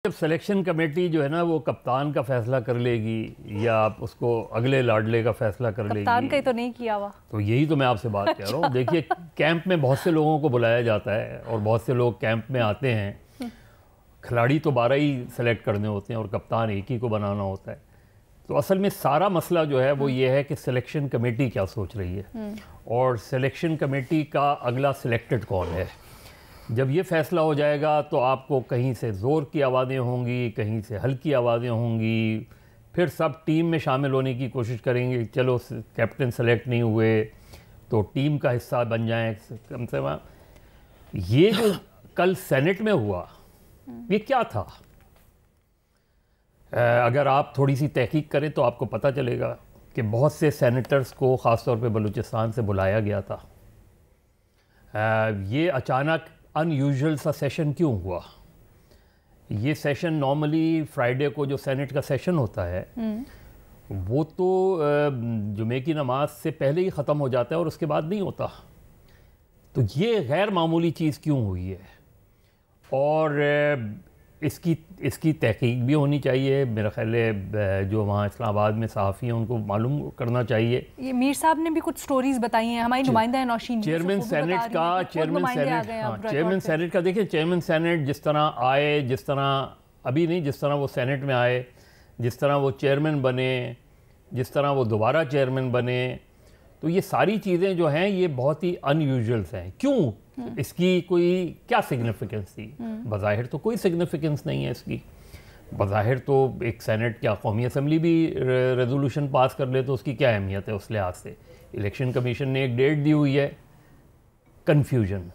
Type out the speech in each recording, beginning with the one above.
जब selection committee जो है ना वो कप्तान का फैसला कर लेगी या आप उसको अगले लाडले का फैसला कर लेगी। कप्तान का ही तो नहीं किया हुआ। तो यही तो मैं आपसे बात कर रहा हूँ। देखिए कैंप में बहुत से लोगों को बुलाया जाता है और बहुत से लोग कैंप में आते हैं। खिलाड़ी तो 12 ही सेलेक्ट करने होते हैं और कप्तान एक ही को बनाना होता है। तो असल में सारा मसला जो है वो ये है कि सिलेक्शन कमेटी क्या सोच रही है और सिलेक्शन कमेटी का अगला सिलेक्टेड कौन है। जब ये फैसला हो जाएगा तो आपको कहीं से ज़ोर की आवाज़ें होंगी, कहीं से हल्की आवाज़ें होंगी, फिर सब टीम में शामिल होने की कोशिश करेंगे। चलो कैप्टन सेलेक्ट नहीं हुए तो टीम का हिस्सा बन जाएं कम से कम। ये जो कल सेनेट में हुआ ये क्या था? अगर आप थोड़ी सी तहकीक करें तो आपको पता चलेगा कि बहुत से सेनेटर्स को ख़ास तौर पे बलूचिस्तान से बुलाया गया था। ये अचानक अनयूजुअल सा सेशन क्यों हुआ? ये सेशन नॉर्मली फ्राइडे को जो सेनेट का सेशन होता है वो तो जुमे की नमाज से पहले ही ख़त्म हो जाता है और उसके बाद नहीं होता। तो ये गैर मामूली चीज़ क्यों हुई है? और इसकी तहकीक भी होनी चाहिए। मेरा ख्याल है जो वहाँ इस्लामाबाद में सहाफ़ी हैं उनको मालूम करना चाहिए। ये मीर साहब ने भी कुछ स्टोरीज बताई हैं। हमारी नुमाइंदा है नौशीन चेयरमैन सेनेट का चेयरमैन सेनेट का देखिए चेयरमैन सेनेट जिस तरह आए, जिस तरह अभी नहीं, जिस तरह वो सेनेट में आए, जिस तरह वो चेयरमैन बने, जिस तरह वो दोबारा चेयरमैन बने, तो ये सारी चीज़ें जो हैं ये बहुत ही अनयूजुअल्स हैं। क्यों? इसकी कोई क्या सिग्निफिकेंस थी? बज़ाहिर तो कोई सिग्निफिकेंस नहीं है इसकी। बज़ाहिर तो एक सेनेट क्या कौमी असम्बली भी रेजोल्यूशन पास कर ले तो उसकी क्या अहमियत है उस लिहाज से। इलेक्शन कमीशन ने एक डेट दी हुई है। कन्फ्यूजन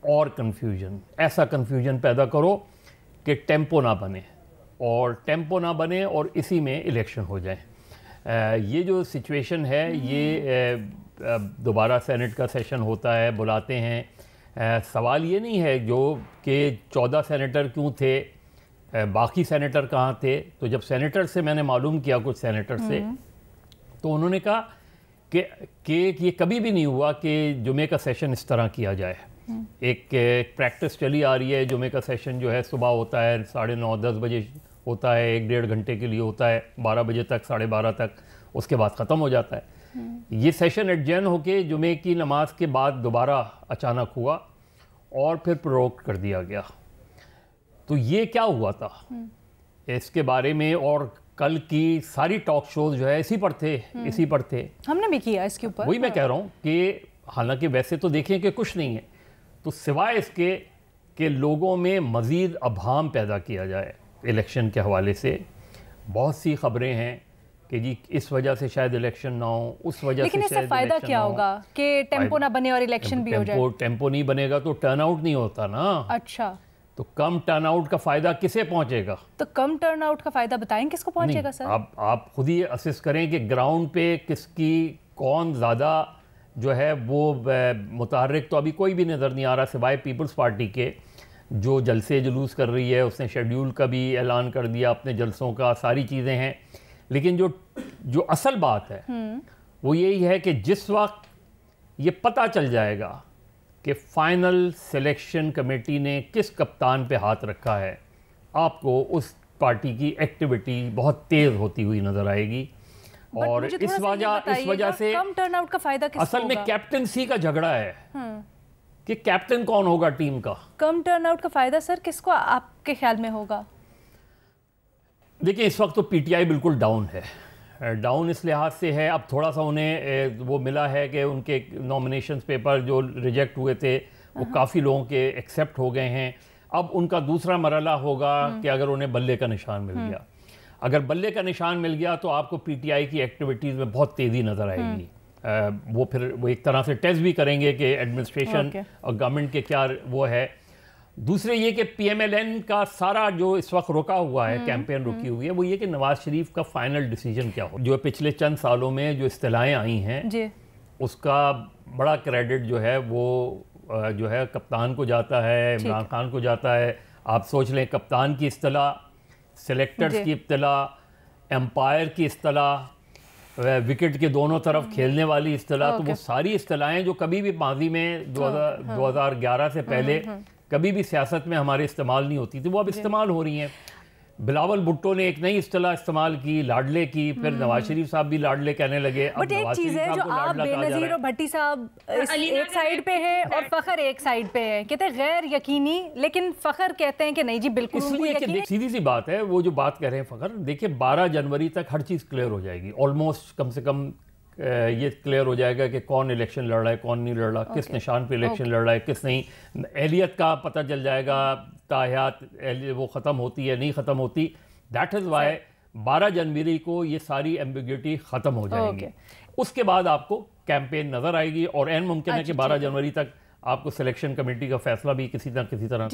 और कन्फ्यूजन, ऐसा कन्फ्यूजन पैदा करो कि टेम्पो ना बने और इसी में इलेक्शन हो जाए। ये जो सिचुएशन है ये दोबारा सेनेट का सेशन होता है, बुलाते हैं। सवाल ये नहीं है जो कि 14 सेनेटर क्यों थे, बाकी सेनेटर कहाँ थे। तो जब सेनेटर से मैंने मालूम किया कुछ सेनेटर से तो उन्होंने कहा कि ये कभी भी नहीं हुआ कि जुमे का सेशन इस तरह किया जाए। एक प्रैक्टिस चली आ रही है। जुमे का सेशन जो है सुबह होता है 9:30-10 बजे होता है, 1-1.5 घंटे के लिए होता है, 12 बजे तक, 12:30 तक, उसके बाद ख़त्म हो जाता है। ये सेशन एडजर्न होके जुमे की नमाज के बाद दोबारा अचानक हुआ और फिर प्रोरोक्ट कर दिया गया। तो ये क्या हुआ था इसके बारे में, और कल की सारी टॉक शोज जो है इसी पर थे। हमने भी किया इसके ऊपर। वही मैं कह रहा हूँ कि हालांकि वैसे तो देखें कि कुछ नहीं है, तो सिवाय इसके कि लोगों में मज़ीद अभाम पैदा किया जाए इलेक्शन के हवाले से। बहुत सी खबरें हैं कि जी इस वजह से शायद इलेक्शन ना हो, उस वजह से शायद इससे फ़ायदा क्या होगा कि टेम्पो ना बने और इलेक्शन भी हो जाए? टेम्पो नहीं बनेगा तो टर्नआउट नहीं होता ना। अच्छा, तो कम टर्नआउट का फ़ायदा किसे पहुंचेगा? तो कम टर्नआउट का फ़ायदा बताएं किसको पहुंचेगा सर? आप खुद ही असेस करें कि ग्राउंड पे किसकी कौन ज़्यादा जो है वो मुतहर्रिक तो अभी कोई भी नज़र नहीं आ रहा सिवाय पीपल्स पार्टी के, जो जलसे जुलूस कर रही है। उसने शेड्यूल का भी ऐलान कर दिया अपने जलसों का, सारी चीज़ें हैं। लेकिन जो असल बात है वो यही है कि जिस वक्त ये पता चल जाएगा कि फाइनल सिलेक्शन कमेटी ने किस कप्तान पे हाथ रखा है, आपको उस पार्टी की एक्टिविटी बहुत तेज़ होती हुई नज़र आएगी। और इस वजह से कम टर्नआउट का फ़ायदा किसको असल में कैप्टनसी का झगड़ा है कि कैप्टन कौन होगा टीम का। कम टर्नआउट का फ़ायदा सर किसको आपके ख्याल में होगा? देखिए इस वक्त तो पीटीआई बिल्कुल डाउन है। डाउन इस लिहाज से है, अब थोड़ा सा उन्हें वो मिला है कि उनके नॉमिनेशंस पेपर जो रिजेक्ट हुए थे वो काफ़ी लोगों के एक्सेप्ट हो गए हैं। अब उनका दूसरा मरहला होगा कि अगर उन्हें बल्ले का निशान मिल गया, अगर बल्ले का निशान मिल गया तो आपको पीटीआई की एक्टिविटीज़ में बहुत तेज़ी नज़र आएगी। वो एक तरह से टेस्ट भी करेंगे कि एडमिनिस्ट्रेशन और गवर्नमेंट के क्या वो है। दूसरे ये कि पीएमएलएन का सारा जो इस वक्त रुका हुआ है, कैंपेन रुकी हुई है, वो ये कि नवाज शरीफ का फाइनल डिसीजन क्या हो। जो पिछले चंद सालों में जो इस्तिलाएँ आई हैं उसका बड़ा क्रेडिट जो है वो जो है कप्तान को जाता है, इमरान खान को जाता है। आप सोच लें कप्तान की इस्तिला, सेलेक्टर्स की इस्तिला, एम्पायर की इस्तिला, विकेट के दोनों तरफ खेलने वाली इस्तिला, तो वो सारी इस्तिलाएँ जो कभी भी माजी में 2011 से पहले कभी भी सियासत में हमारे इस्तेमाल नहीं होती थी, वो अब इस्तेमाल हो रही हैं। बिलावल भुट्टो ने एक नई इस्तेलाह इस्तेमाल की, लाडले की, फिर नवाज शरीफ साहब भी लाडले कहने लगे। बट एक चीज है जो आप बेनजीर और भट्टी साहब एक साइड पे हैं और फखर एक साइड पे है, कहते हैं गैर यकीनी, लेकिन फखर कहते हैं कि नहीं जी बिल्कुल इसलिए कि सीधी सी बात है, वो जो बात कह रहे हैं फखर, देखिए 12 जनवरी तक हर चीज़ क्लियर हो जाएगी ऑलमोस्ट, कम से कम ये क्लियर हो जाएगा कि कौन इलेक्शन लड़ रहा है, कौन नहीं लड़ रहा, किस निशान पे इलेक्शन लड़ रहा है, किस नहीं। एहलियत का पता चल जाएगा, ताहयात वो ख़त्म होती है नहीं ख़त्म होती। दैट इज़ वाई 12 जनवरी को ये सारी एम्बिग्यूटी ख़त्म हो जाएगी। उसके बाद आपको कैंपेन नज़र आएगी और एन मुमकिन है कि 12 जनवरी तक आपको सिलेक्शन कमेटी का फैसला भी किसी न किसी तरह